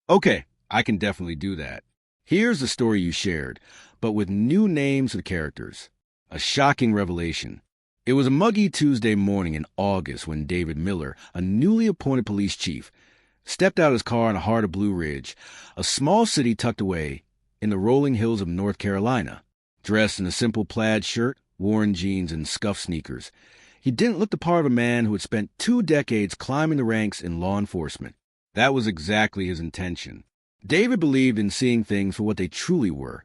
Okay, I can definitely do that. Here's the story you shared, but with new names for the characters. A shocking revelation. It was a muggy Tuesday morning in August when David Miller, a newly appointed police chief, stepped out of his car in the heart of Blue Ridge, a small city tucked away in the rolling hills of North Carolina. Dressed in a simple plaid shirt, worn jeans, and scuffed sneakers, he didn't look the part of a man who had spent 2 decades climbing the ranks in law enforcement. That was exactly his intention. David believed in seeing things for what they truly were,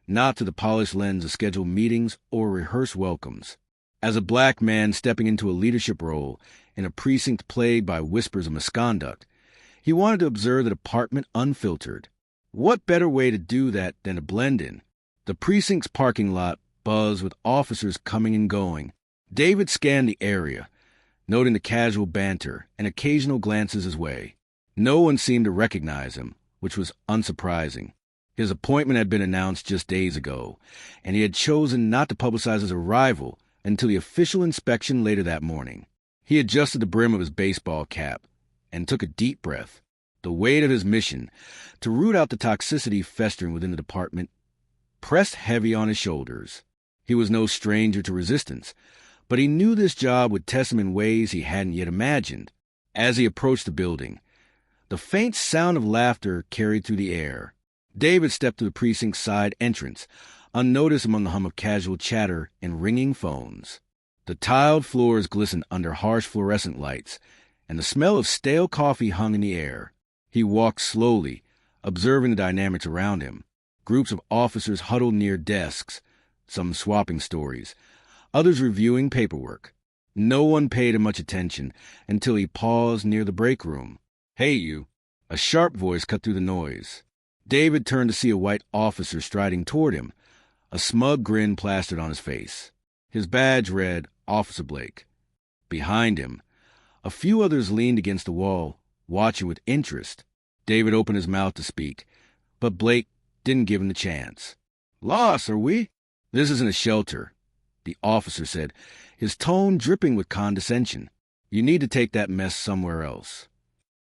not through the polished lens of scheduled meetings or rehearsed welcomes. As a black man stepping into a leadership role in a precinct plagued by whispers of misconduct, he wanted to observe the department unfiltered. What better way to do that than to blend in? The precinct's parking lot buzzed with officers coming and going. David scanned the area, noting the casual banter and occasional glances his way. No one seemed to recognize him, which was unsurprising. His appointment had been announced just days ago, and he had chosen not to publicize his arrival until the official inspection later that morning. He adjusted the brim of his baseball cap and took a deep breath. The weight of his mission, to root out the toxicity festering within the department, pressed heavy on his shoulders. He was no stranger to resistance, but he knew this job would test him in ways he hadn't yet imagined. As he approached the building, the faint sound of laughter carried through the air. David stepped through the precinct's side entrance, unnoticed among the hum of casual chatter and ringing phones. The tiled floors glistened under harsh fluorescent lights, and the smell of stale coffee hung in the air. He walked slowly, observing the dynamics around him. Groups of officers huddled near desks, some swapping stories, others reviewing paperwork. No one paid him much attention until he paused near the break room. "Hey, you." A sharp voice cut through the noise. David turned to see a white officer striding toward him, a smug grin plastered on his face. His badge read, Officer Blake. Behind him, a few others leaned against the wall, watching with interest. David opened his mouth to speak, but Blake didn't give him the chance. "Lost, are we?" "This isn't a shelter," the officer said, his tone dripping with condescension. "You need to take that mess somewhere else."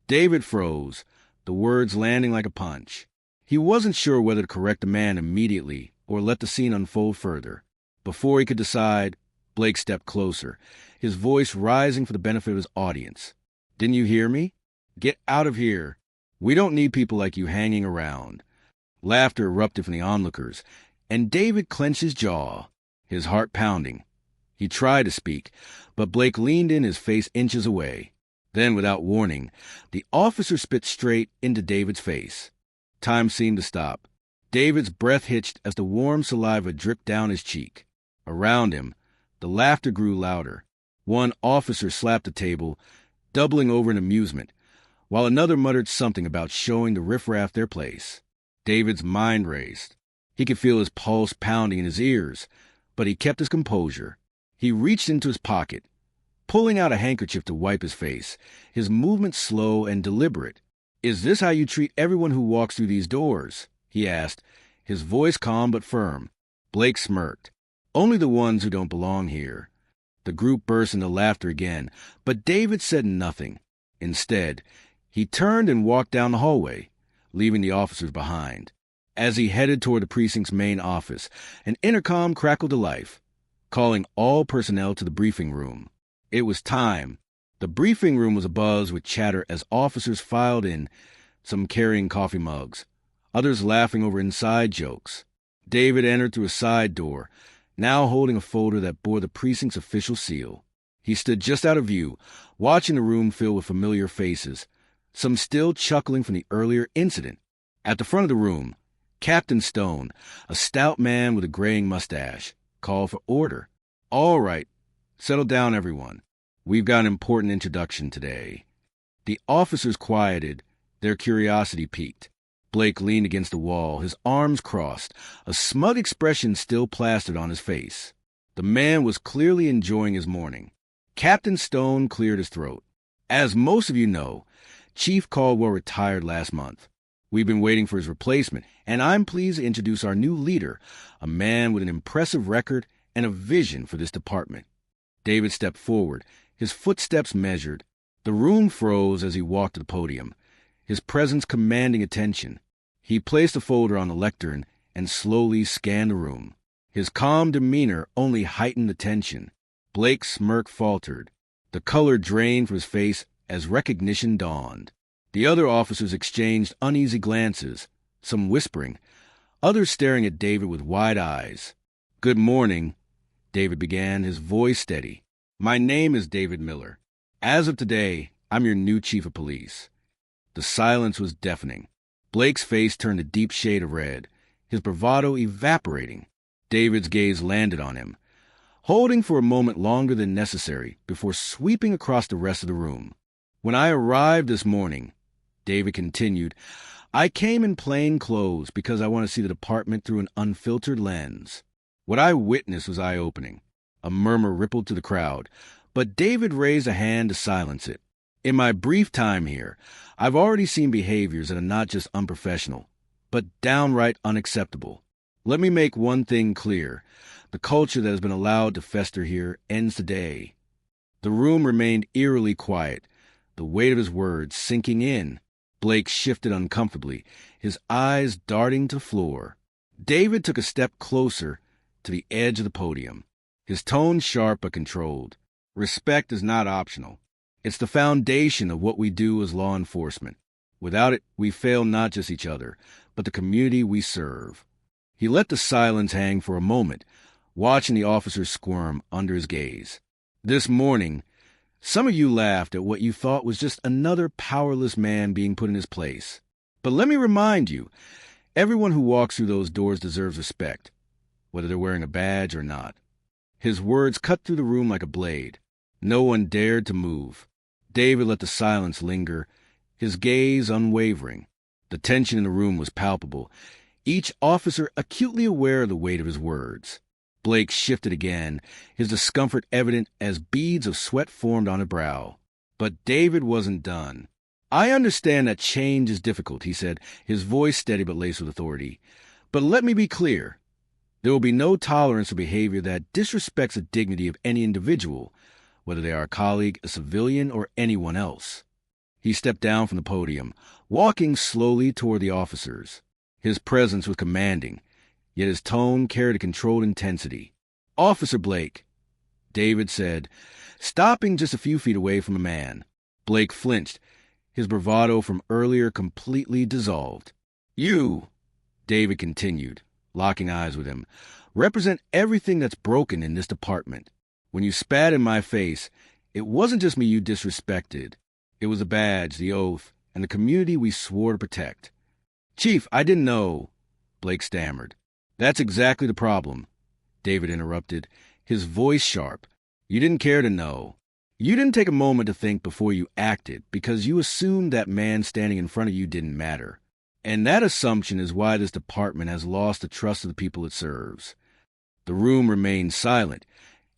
David froze, the words landing like a punch. He wasn't sure whether to correct the man immediately or let the scene unfold further. Before he could decide, Blake stepped closer, his voice rising for the benefit of his audience. "Didn't you hear me? Get out of here. We don't need people like you hanging around." Laughter erupted from the onlookers, and David clenched his jaw, his heart pounding. He tried to speak, but Blake leaned in, his face inches away. Then, without warning, the officer spit straight into David's face. Time seemed to stop. David's breath hitched as the warm saliva dripped down his cheek. Around him, the laughter grew louder. One officer slapped the table, doubling over in amusement, while another muttered something about showing the riffraff their place. David's mind raced. He could feel his pulse pounding in his ears, but he kept his composure. He reached into his pocket, pulling out a handkerchief to wipe his face, his movements slow and deliberate. "Is this how you treat everyone who walks through these doors?" he asked, his voice calm but firm. Blake smirked. "Only the ones who don't belong here." The group burst into laughter again, but David said nothing. Instead, he turned and walked down the hallway, leaving the officers behind. As he headed toward the precinct's main office, an intercom crackled to life, calling all personnel to the briefing room. It was time. The briefing room was abuzz with chatter as officers filed in, some carrying coffee mugs, others laughing over inside jokes. David entered through a side door, now holding a folder that bore the precinct's official seal. He stood just out of view, watching the room fill with familiar faces, some still chuckling from the earlier incident. At the front of the room, Captain Stone, a stout man with a graying mustache, called for order. "All right, settle down, everyone. We've got an important introduction today." The officers quieted, their curiosity piqued. Blake leaned against the wall, his arms crossed, a smug expression still plastered on his face. The man was clearly enjoying his morning. Captain Stone cleared his throat. "As most of you know, Chief Caldwell retired last month. We've been waiting for his replacement, and I'm pleased to introduce our new leader, a man with an impressive record and a vision for this department." David stepped forward, his footsteps measured. The room froze as he walked to the podium, his presence commanding attention. He placed a folder on the lectern and slowly scanned the room. His calm demeanor only heightened the tension. Blake's smirk faltered. The color drained from his face as recognition dawned. The other officers exchanged uneasy glances, some whispering, others staring at David with wide eyes. "Good morning," David began, his voice steady. "My name is David Miller. As of today, I'm your new chief of police." The silence was deafening. Blake's face turned a deep shade of red, his bravado evaporating. David's gaze landed on him, holding for a moment longer than necessary before sweeping across the rest of the room. "When I arrived this morning," David continued, "I came in plain clothes because I want to see the department through an unfiltered lens." What I witnessed was eye-opening. A murmur rippled to the crowd, but David raised a hand to silence it. "In my brief time here, I've already seen behaviors that are not just unprofessional, but downright unacceptable. Let me make one thing clear. The culture that has been allowed to fester here ends today." The room remained eerily quiet, the weight of his words sinking in. Blake shifted uncomfortably, his eyes darting to the floor. David took a step closer to the edge of the podium, his tone sharp but controlled. "Respect is not optional. It's the foundation of what we do as law enforcement. Without it, we fail not just each other, but the community we serve." He let the silence hang for a moment, watching the officers squirm under his gaze. "This morning, some of you laughed at what you thought was just another powerless man being put in his place. But let me remind you, everyone who walks through those doors deserves respect, whether they're wearing a badge or not." His words cut through the room like a blade. No one dared to move. David let the silence linger, his gaze unwavering. The tension in the room was palpable, each officer acutely aware of the weight of his words. Blake shifted again, his discomfort evident as beads of sweat formed on his brow. But David wasn't done. "I understand that change is difficult," he said, his voice steady but laced with authority. "But let me be clear. There will be no tolerance for behavior that disrespects the dignity of any individual, whether they are a colleague, a civilian, or anyone else." He stepped down from the podium, walking slowly toward the officers. His presence was commanding, yet his tone carried a controlled intensity. "Officer Blake," David said, stopping just a few feet away from a man. Blake flinched, his bravado from earlier completely dissolved. "You," David continued, locking eyes with him, "represent everything that's broken in this department. When you spat in my face, it wasn't just me you disrespected. It was the badge, the oath, and the community we swore to protect." "Chief, I didn't know," Blake stammered. "That's exactly the problem," David interrupted, his voice sharp. "You didn't care to know. You didn't take a moment to think before you acted because you assumed that man standing in front of you didn't matter. And that assumption is why this department has lost the trust of the people it serves." The room remained silent,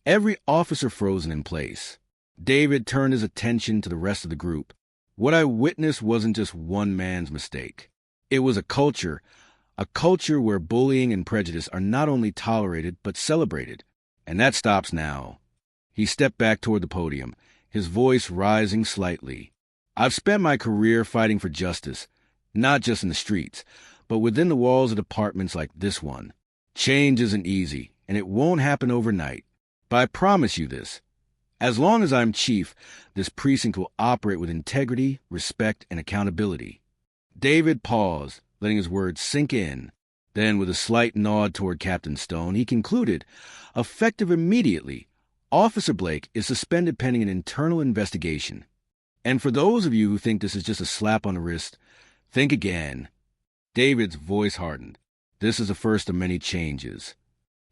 every officer frozen in place. David turned his attention to the rest of the group. What I witnessed wasn't just one man's mistake. It was a culture where bullying and prejudice are not only tolerated but celebrated. And that stops now. He stepped back toward the podium, his voice rising slightly. "I've spent my career fighting for justice, not just in the streets, but within the walls of departments like this one. Change isn't easy, and it won't happen overnight. But I promise you this. As long as I'm chief, this precinct will operate with integrity, respect, and accountability." David paused, letting his words sink in. Then, with a slight nod toward Captain Stone, he concluded, "Effective immediately, Officer Blake is suspended pending an internal investigation. And for those of you who think this is just a slap on the wrist, think again." David's voice hardened. This is the first of many changes.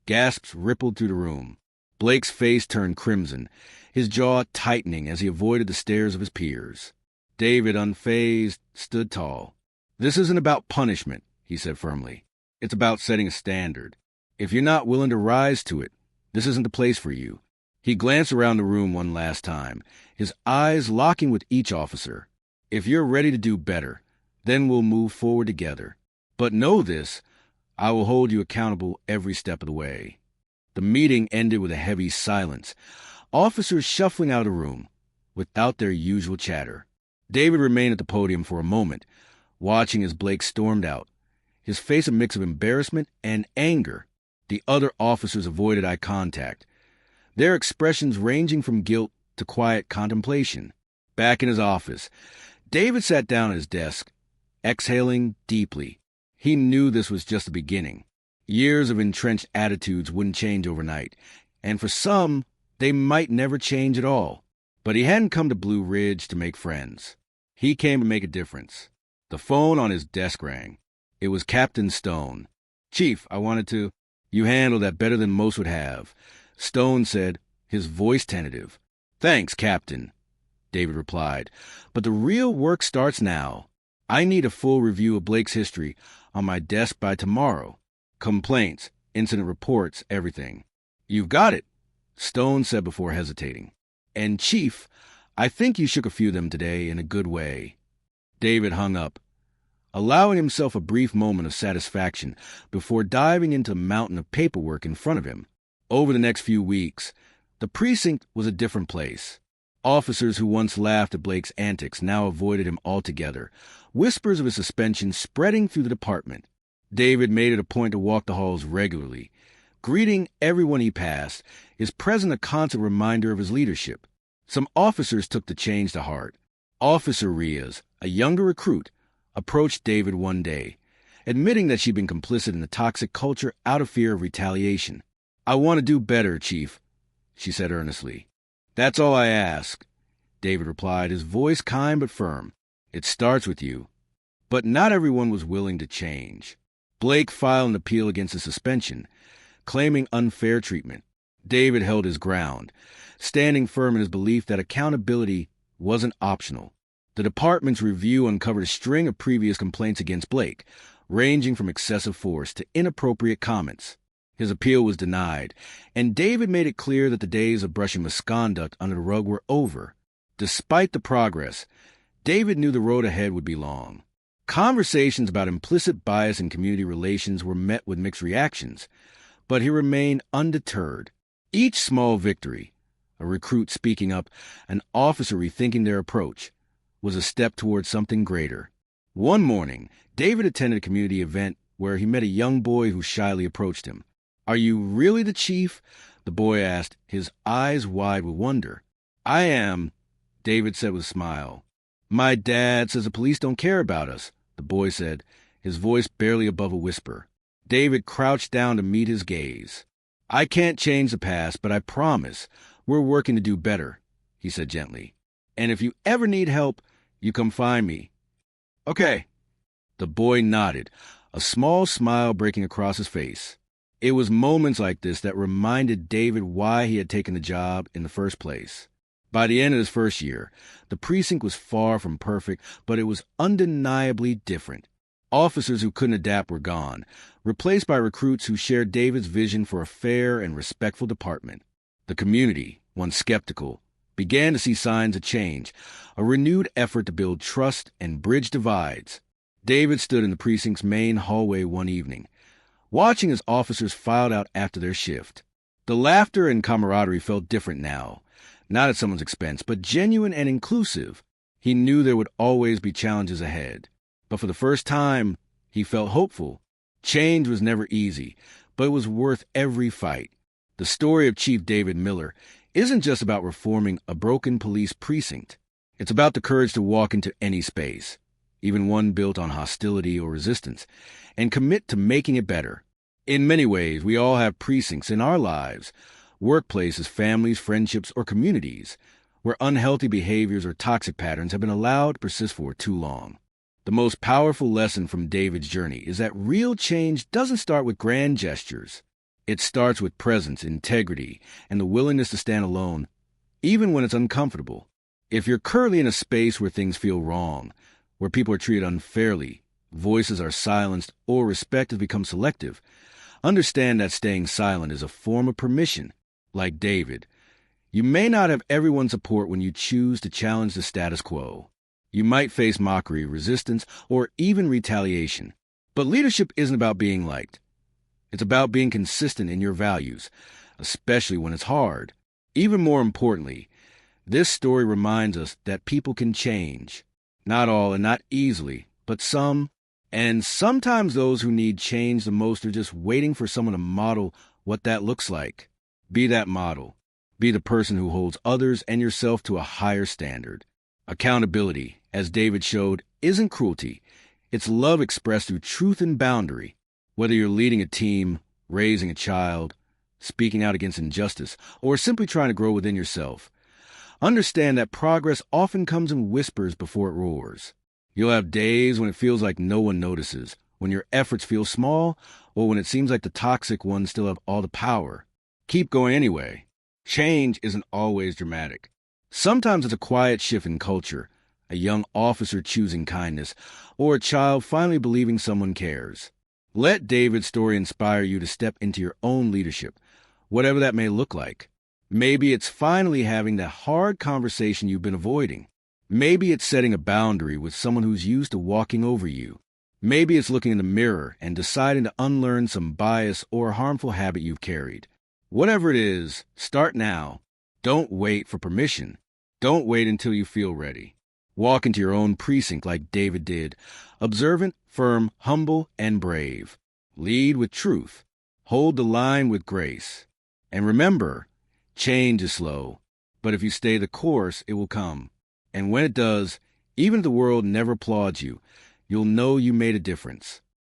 Gasps rippled through the room. Blake's face turned crimson, his jaw tightening as he avoided the stares of his peers. David, unfazed, stood tall. "This isn't about punishment," he said firmly. "It's about setting a standard. If you're not willing to rise to it, this isn't the place for you." He glanced around the room one last time, his eyes locking with each officer. "If you're ready to do better, then we'll move forward together. But know this, I will hold you accountable every step of the way." The meeting ended with a heavy silence, officers shuffling out of the room without their usual chatter. David remained at the podium for a moment, watching as Blake stormed out, his face a mix of embarrassment and anger. The other officers avoided eye contact, their expressions ranging from guilt to quiet contemplation. Back in his office, David sat down at his desk, exhaling deeply. He knew this was just the beginning. Years of entrenched attitudes wouldn't change overnight, and for some, they might never change at all. But he hadn't come to Blue Ridge to make friends. He came to make a difference. The phone on his desk rang. It was Captain Stone. "Chief, I wanted to—" "You handled that better than most would have," Stone said, his voice tentative. "Thanks, Captain," David replied. "But the real work starts now. I need a full review of Blake's history on my desk by tomorrow. Complaints, incident reports, everything." "You've got it," Stone said before hesitating. "And, Chief, I think you shook a few of them today in a good way." David hung up, allowing himself a brief moment of satisfaction before diving into the mountain of paperwork in front of him. Over the next few weeks, the precinct was a different place. Officers who once laughed at Blake's antics now avoided him altogether, whispers of his suspension spreading through the department. David made it a point to walk the halls regularly, greeting everyone he passed, his presence a constant reminder of his leadership. Some officers took the change to heart. Officer Riaz, a younger recruit, approached David one day, admitting that she'd been complicit in the toxic culture out of fear of retaliation. "I want to do better, Chief," she said earnestly. "That's all I ask," David replied, his voice kind but firm. "It starts with you." But not everyone was willing to change. Blake filed an appeal against the suspension, claiming unfair treatment. David held his ground, standing firm in his belief that accountability wasn't optional. The department's review uncovered a string of previous complaints against Blake, ranging from excessive force to inappropriate comments. His appeal was denied, and David made it clear that the days of brushing misconduct under the rug were over. Despite the progress, David knew the road ahead would be long. Conversations about implicit bias in community relations were met with mixed reactions, but he remained undeterred. Each small victory, a recruit speaking up, an officer rethinking their approach, was a step towards something greater. One morning, David attended a community event where he met a young boy who shyly approached him. "Are you really the chief?" the boy asked, his eyes wide with wonder. "I am," David said with a smile. "My dad says the police don't care about us," the boy said, his voice barely above a whisper. David crouched down to meet his gaze. "I can't change the past, but I promise we're working to do better," he said gently. "And if you ever need help, you come find me." "Okay." The boy nodded, a small smile breaking across his face. It was moments like this that reminded David why he had taken the job in the first place. By the end of his first year, the precinct was far from perfect, but it was undeniably different. Officers who couldn't adapt were gone, replaced by recruits who shared David's vision for a fair and respectful department. The community, once skeptical, began to see signs of change, a renewed effort to build trust and bridge divides. David stood in the precinct's main hallway one evening, watching as officers filed out after their shift. The laughter and camaraderie felt different now, not at someone's expense, but genuine and inclusive. He knew there would always be challenges ahead, but for the first time, he felt hopeful. Change was never easy, but it was worth every fight. The story of Chief David Miller isn't just about reforming a broken police precinct. It's about the courage to walk into any space, even one built on hostility or resistance, and commit to making it better. In many ways, we all have precincts in our lives, workplaces, families, friendships, or communities, where unhealthy behaviors or toxic patterns have been allowed to persist for too long. The most powerful lesson from David's journey is that real change doesn't start with grand gestures. It starts with presence, integrity, and the willingness to stand alone, even when it's uncomfortable. If you're currently in a space where things feel wrong, where people are treated unfairly, voices are silenced, or respect has become selective, understand that staying silent is a form of permission. Like David, you may not have everyone's support when you choose to challenge the status quo. You might face mockery, resistance, or even retaliation. But leadership isn't about being liked. It's about being consistent in your values, especially when it's hard. Even more importantly, this story reminds us that people can change. Not all and not easily, but some. And sometimes those who need change the most are just waiting for someone to model what that looks like. Be that model. Be the person who holds others and yourself to a higher standard. Accountability, as David showed, isn't cruelty. It's love expressed through truth and boundary. Whether you're leading a team, raising a child, speaking out against injustice, or simply trying to grow within yourself, understand that progress often comes in whispers before it roars. You'll have days when it feels like no one notices, when your efforts feel small, or when it seems like the toxic ones still have all the power. Keep going anyway. Change isn't always dramatic. Sometimes it's a quiet shift in culture, a young officer choosing kindness, or a child finally believing someone cares. Let David's story inspire you to step into your own leadership, whatever that may look like. Maybe it's finally having that hard conversation you've been avoiding. Maybe it's setting a boundary with someone who's used to walking over you. Maybe it's looking in the mirror and deciding to unlearn some bias or harmful habit you've carried. Whatever it is, start now. Don't wait for permission. Don't wait until you feel ready. Walk into your own precinct like David did, observant, firm, humble, and brave. Lead with truth. Hold the line with grace. And remember, change is slow, but if you stay the course, it will come. And when it does, even if the world never applauds you, you'll know you made a difference.